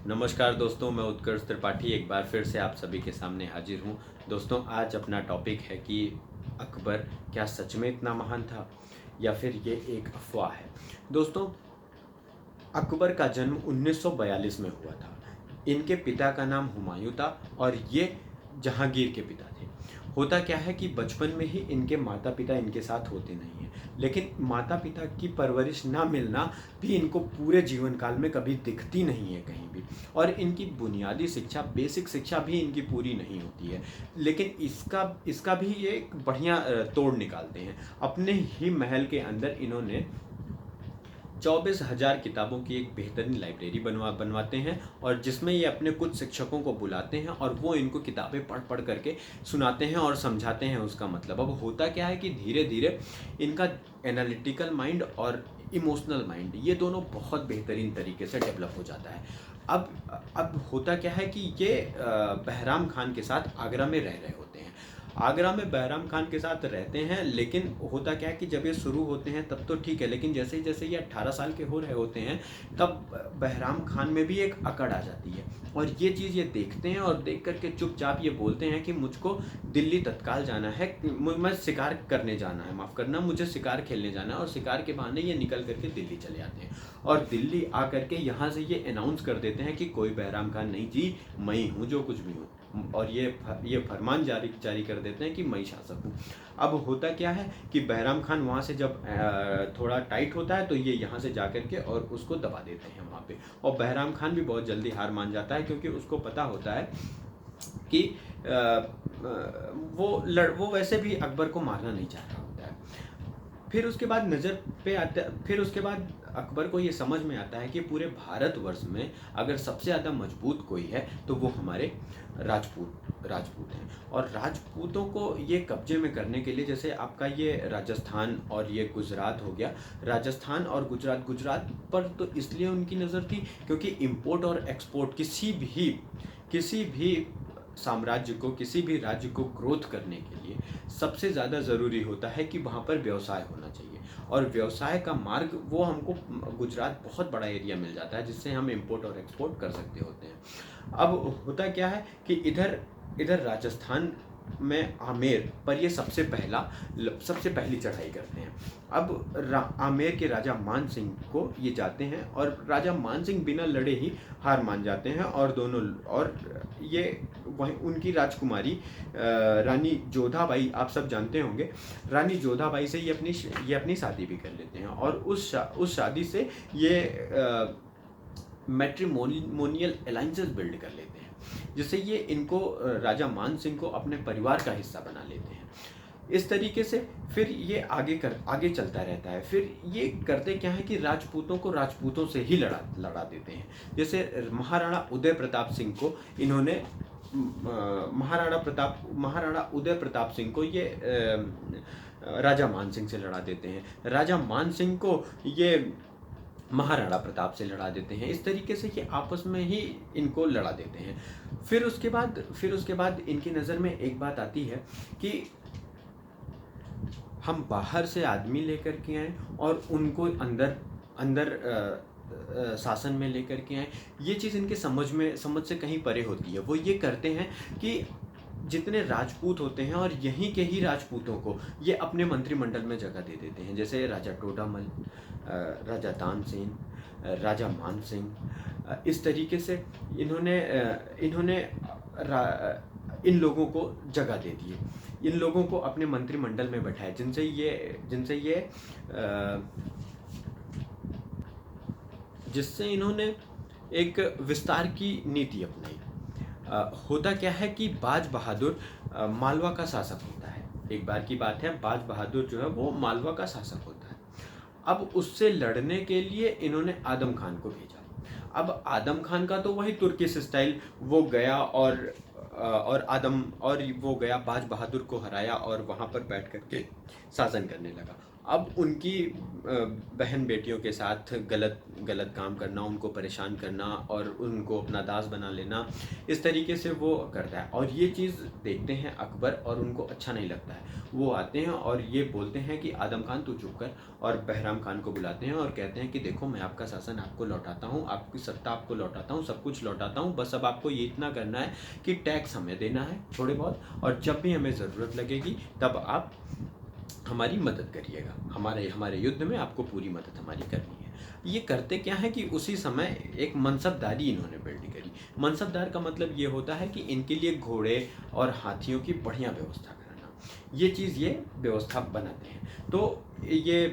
नमस्कार दोस्तों, मैं उत्कर्ष त्रिपाठी एक बार फिर से आप सभी के सामने हाजिर हूँ। दोस्तों, आज अपना टॉपिक है कि अकबर क्या सच में इतना महान था या फिर ये एक अफवाह है। दोस्तों, अकबर का जन्म 1942 में हुआ था। इनके पिता का नाम हुमायूं था और ये जहांगीर के पिता थे। होता क्या है कि बचपन में ही इनके माता पिता इनके साथ होते नहीं हैं, लेकिन माता पिता की परवरिश ना मिलना भी इनको पूरे जीवन काल में कभी दिखती नहीं है कहीं भी। और इनकी बुनियादी शिक्षा, बेसिक शिक्षा भी इनकी पूरी नहीं होती है, लेकिन इसका इसका भी ये एक बढ़िया तोड़ निकालते हैं। अपने ही महल के अंदर इन्होंने 24,000 किताबों की एक बेहतरीन लाइब्रेरी बनवाते हैं और जिसमें ये अपने कुछ शिक्षकों को बुलाते हैं और वो इनको किताबें पढ़ पढ़ करके सुनाते हैं और समझाते हैं उसका मतलब। अब होता क्या है कि धीरे धीरे इनका एनालिटिकल माइंड और इमोशनल माइंड, ये दोनों बहुत बेहतरीन तरीके से डेवलप हो जाता है। अब होता क्या है कि ये बहराम खान के साथ आगरा में रह रहे होते हैं। आगरा में बहराम खान के साथ रहते हैं, लेकिन होता क्या है कि जब ये शुरू होते हैं तब तो ठीक है, लेकिन जैसे ही जैसे ये 18 साल के हो रहे होते हैं तब बहराम खान में भी एक अकड़ आ जाती है। और ये चीज़ ये देखते हैं और देख करके चुपचाप ये बोलते हैं कि मुझको दिल्ली तत्काल जाना है, मैं शिकार करने जाना है, माफ़ करना, मुझे शिकार खेलने जाना है। और शिकार के बहाने ये निकल करके दिल्ली चले आते हैं और दिल्ली आ करके यहाँ से ये अनाउंस कर देते हैं कि कोई बहराम खान नहीं जी, मैं ही हूँ जो कुछ भी हूँ। और ये फरमान जारी कर देते हैं कि मैं शासक हूँ। अब होता क्या है कि बहराम खान वहाँ से जब थोड़ा टाइट होता है तो ये यहाँ से जा कर के और उसको दबा देते हैं वहाँ पे। और बहराम खान भी बहुत जल्दी हार मान जाता है, क्योंकि उसको पता होता है कि वो वैसे भी अकबर को मारना नहीं चाह रहा होता है। फिर उसके बाद अकबर को ये समझ में आता है कि पूरे भारतवर्ष में अगर सबसे ज़्यादा मजबूत कोई है तो वो हमारे राजपूत हैं। और राजपूतों को ये कब्जे में करने के लिए, जैसे आपका ये राजस्थान और ये गुजरात हो गया, राजस्थान और गुजरात पर तो इसलिए उनकी नज़र थी क्योंकि इंपोर्ट और एक्सपोर्ट किसी भी साम्राज्य को, किसी भी राज्य को ग्रोथ करने के लिए सबसे ज़्यादा ज़रूरी होता है कि वहाँ पर व्यवसाय होना चाहिए। और व्यवसाय का मार्ग वो हमको गुजरात बहुत बड़ा एरिया मिल जाता है जिससे हम इंपोर्ट और एक्सपोर्ट कर सकते होते हैं। अब होता क्या है कि इधर राजस्थान में आमेर पर ये सबसे पहली चढ़ाई करते हैं। अब आमेर के राजा मान सिंह को ये जाते हैं और राजा मान सिंह बिना लड़े ही हार मान जाते हैं और ये वहीं उनकी राजकुमारी रानी जोधाबाई, आप सब जानते होंगे, रानी जोधाबाई से ये अपनी शादी भी कर लेते हैं। और उस शादी से ये मैट्रिमोनियल अलाइंसेस बिल्ड कर लेते हैं, जिससे ये इनको राजा मान सिंह को अपने परिवार का हिस्सा बना लेते हैं। इस तरीके से फिर ये आगे चलता रहता है। फिर ये करते क्या है कि राजपूतों को राजपूतों से ही लड़ा देते हैं। जैसे महाराणा उदय प्रताप सिंह को इन्होंने महाराणा उदय प्रताप सिंह को ये राजा मान सिंह से लड़ा देते हैं। राजा मान सिंह को ये महाराणा प्रताप से लड़ा देते हैं। इस तरीके से ये आपस में ही इनको लड़ा देते हैं। फिर उसके बाद इनकी नज़र में एक बात आती है कि हम बाहर से आदमी लेकर के आए और उनको अंदर शासन में लेकर के आए। ये चीज़ इनके समझ से कहीं परे होती है। वो ये करते हैं कि जितने राजपूत होते हैं और यहीं के ही राजपूतों को ये अपने मंत्रिमंडल में जगह दे देते हैं। जैसे राजा टोडामल, राजा तानसेन, राजा मान सिंह, इस तरीके से इन्होंने इन लोगों को जगह दे दी है। इन लोगों को अपने मंत्रिमंडल में बैठाया जिससे इन्होंने एक विस्तार की नीति अपनाई। होता क्या है कि बाज बहादुर मालवा का शासक होता है। एक बार की बात है, बाज बहादुर जो है वो मालवा का शासक होता है। अब उससे लड़ने के लिए इन्होंने आदम खान को भेजा। अब आदम खान का तो वही तुर्किश स्टाइल, वो गया और वो गया, बाज बहादुर को हराया और वहाँ पर बैठ करके शासन करने लगा। अब उनकी बहन बेटियों के साथ गलत गलत काम करना, उनको परेशान करना और उनको अपना दास बना लेना, इस तरीके से वो करता है। और ये चीज़ देखते हैं अकबर और उनको अच्छा नहीं लगता है। वो आते हैं और ये बोलते हैं कि आदम खान तू चुप कर, और बहराम खान को बुलाते हैं और कहते हैं कि देखो मैं आपका शासन आपको लौटाता हूँ, आपकी सत्ता आपको लौटाता हूँ, सब कुछ लौटाता हूँ, बस अब आपको ये इतना करना है कि टैक्स हमें देना है थोड़े बहुत, और जब भी हमें ज़रूरत लगेगी तब आप हमारी मदद करिएगा, हमारे युद्ध में आपको पूरी मदद हमारी करनी है। ये करते क्या है कि उसी समय एक मनसबदारी इन्होंने बिल्ड करी। मनसबदार का मतलब ये होता है कि इनके लिए घोड़े और हाथियों की बढ़िया व्यवस्था कराना, ये चीज़ ये व्यवस्था बनाते हैं। तो ये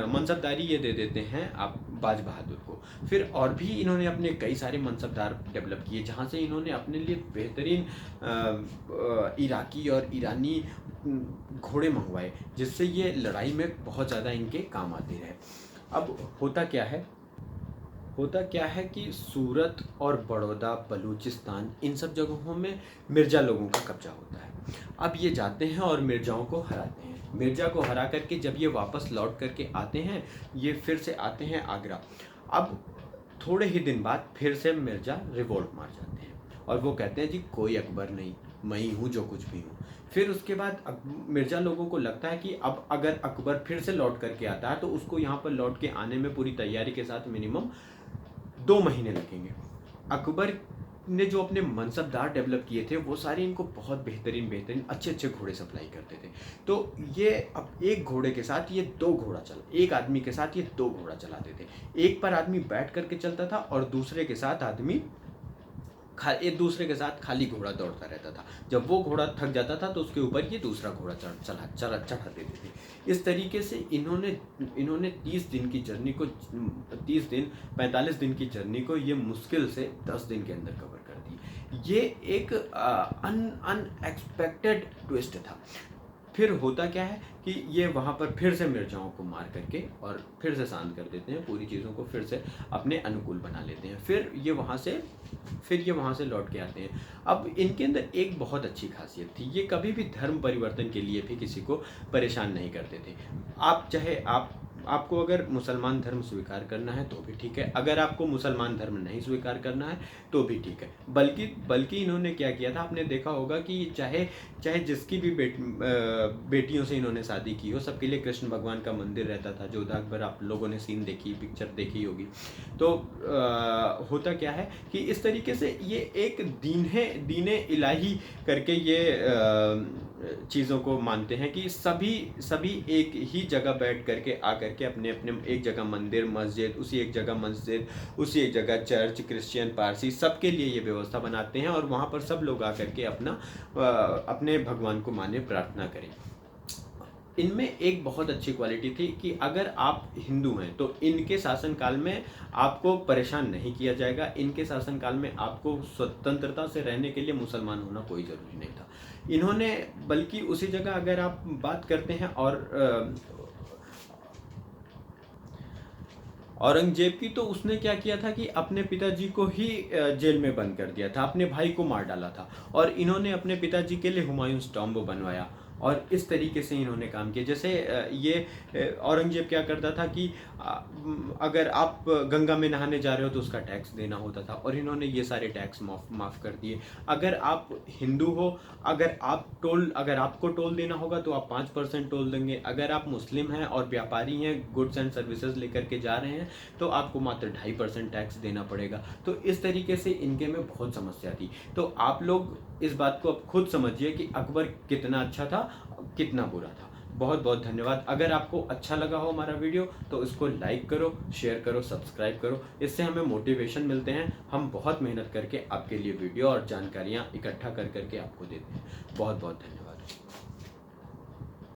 मनसबदारी ये दे देते हैं आप बाज बहादुर को। फिर और भी इन्होंने अपने कई सारे मनसबदार डेवलप किए, जहाँ से इन्होंने अपने लिए बेहतरीन इराकी और ईरानी घोड़े मंगवाए, जिससे ये लड़ाई में बहुत ज़्यादा इनके काम आते रहे। अब होता क्या है कि सूरत और बड़ौदा, बलूचिस्तान, इन सब जगहों में मिर्ज़ा लोगों का कब्जा होता है। अब ये जाते हैं और मिर्ज़ाओं को हराते हैं। मिर्ज़ा को हरा करके जब ये वापस लौट करके आते हैं, ये फिर से आते हैं आगरा। अब थोड़े ही दिन बाद फिर से मिर्ज़ा रिवोल्ट मार जाते हैं और वो कहते हैं जी कोई अकबर नहीं, मैं ही हूँ जो कुछ भी हूँ। फिर उसके बाद मिर्ज़ा लोगों को लगता है कि अब अगर अकबर फिर से लौट करके आता है तो उसको यहाँ पर लौट के आने में पूरी तैयारी के साथ मिनिमम 2 महीने लगेंगे। अकबर ने जो अपने मनसबदार डेवलप किए थे वो सारे इनको बहुत बेहतरीन अच्छे घोड़े सप्लाई करते थे। तो ये अब एक घोड़े के साथ ये 2 घोड़ा एक आदमी के साथ ये 2 घोड़ा चलाते थे। एक पर आदमी बैठ करके चलता था और दूसरे के साथ आदमी एक दूसरे के साथ खाली घोड़ा दौड़ता रहता था। जब वो घोड़ा थक जाता था तो उसके ऊपर ये दूसरा घोड़ा चढ़ा देते थे। इस तरीके से इन्होंने 30 दिन की जर्नी को 45 दिन की जर्नी को ये मुश्किल से 10 दिन के अंदर कवर कर दी। ये एक अनएक्सपेक्टेड ट्विस्ट था। फिर होता क्या है कि ये वहाँ पर फिर से मिर्ज़ाओं को मार करके और फिर से शांत कर देते हैं, पूरी चीज़ों को फिर से अपने अनुकूल बना लेते हैं। फिर ये वहाँ से लौट के आते हैं। अब इनके अंदर एक बहुत अच्छी खासियत थी, ये कभी भी धर्म परिवर्तन के लिए भी किसी को परेशान नहीं करते थे। आपको अगर मुसलमान धर्म स्वीकार करना है तो भी ठीक है, अगर आपको मुसलमान धर्म नहीं स्वीकार करना है तो भी ठीक है। बल्कि इन्होंने क्या किया था, आपने देखा होगा कि चाहे जिसकी भी बेटियों से इन्होंने शादी की हो, सबके लिए कृष्ण भगवान का मंदिर रहता था। जोधा अकबर आप लोगों ने पिक्चर देखी होगी। तो होता क्या है कि इस तरीके से ये एक दीने इलाही करके ये चीज़ों को मानते हैं कि सभी एक ही जगह बैठ करके आकर के अपने एक जगह मंदिर मस्जिद, उसी एक जगह चर्च, क्रिश्चियन, पारसी, सबके लिए ये व्यवस्था बनाते हैं और वहाँ पर सब लोग आकर के अपने भगवान को माने, प्रार्थना करें। इनमें एक बहुत अच्छी क्वालिटी थी कि अगर आप हिंदू हैं तो इनके शासनकाल में आपको परेशान नहीं किया जाएगा। इनके शासनकाल में आपको स्वतंत्रता से रहने के लिए मुसलमान होना कोई ज़रूरी नहीं था। इन्होंने बल्कि उसी जगह अगर आप बात करते हैं और औरंगजेब की, तो उसने क्या किया था कि अपने पिताजी को ही जेल में बंद कर दिया था, अपने भाई को मार डाला था, और इन्होंने अपने पिताजी के लिए हुमायूंस टॉम्ब बनवाया और इस तरीके से इन्होंने काम किया। जैसे ये औरंगजेब क्या करता था कि अगर आप गंगा में नहाने जा रहे हो तो उसका टैक्स देना होता था, और इन्होंने ये सारे टैक्स माफ़ कर दिए। अगर आप हिंदू हो, अगर आपको टोल देना होगा तो आप 5% टोल देंगे। अगर आप मुस्लिम हैं और व्यापारी हैं, गुड्स एंड सर्विसेज लेकर के जा रहे हैं, तो आपको मात्र 2.5% टैक्स देना पड़ेगा। तो इस तरीके से इनके में बहुत समस्या थी। तो आप लोग इस बात को अब खुद समझिए कि अकबर कितना अच्छा था, कितना बुरा था। बहुत बहुत धन्यवाद। अगर आपको अच्छा लगा हो हमारा वीडियो तो इसको लाइक करो, शेयर करो, सब्सक्राइब करो, इससे हमें मोटिवेशन मिलते हैं। हम बहुत मेहनत करके आपके लिए वीडियो और जानकारियाँ इकट्ठा कर करके आपको देते हैं। बहुत बहुत धन्यवाद।